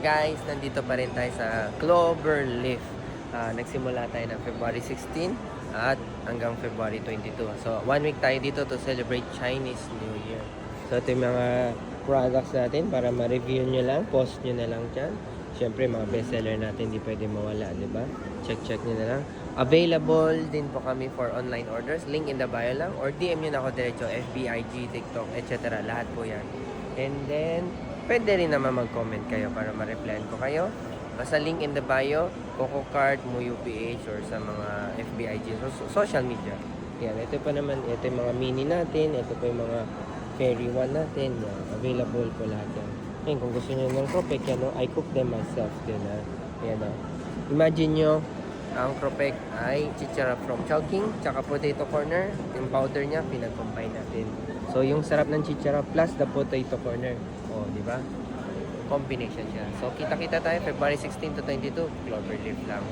Guys, nandito pa rin tayo sa Cloverleaf. Nagsimula tayo ng February 16 at hanggang February 22. So, 1 week tayo dito to celebrate Chinese New Year. So, ito yung mga products natin para ma-review nyo lang. Post nyo na lang dyan. Siyempre, mga bestseller natin hindi pwede mawala, di ba? Check nyo na lang. Available din po kami for online orders. Link in the bio lang. Or DM nyo na ako diretso. FB, IG, TikTok, etc. Lahat po yan. And then, pwede rin naman mag-comment kayo para ma-replyan ko kayo. Basta link in the bio, Coco Card, Muyu PH, or sa mga FBIG, social media. Yan, ito pa naman, ito yung mga mini natin, ito pa yung mga fairy one natin. Yan, available po lahat yan. Yan, kung gusto nyo ng cropek, yan, no? I cook them myself din, ha. Yan, no? Imagine nyo, ang cropek ay chichara from Chowking, tsaka potato corner. Yung powder niya, pinag-combine natin. So, yung sarap ng chichara plus the potato corner. O, di ba? Combination siya. So, kita-kita tayo February 16 to 22. Cloverleaf lang.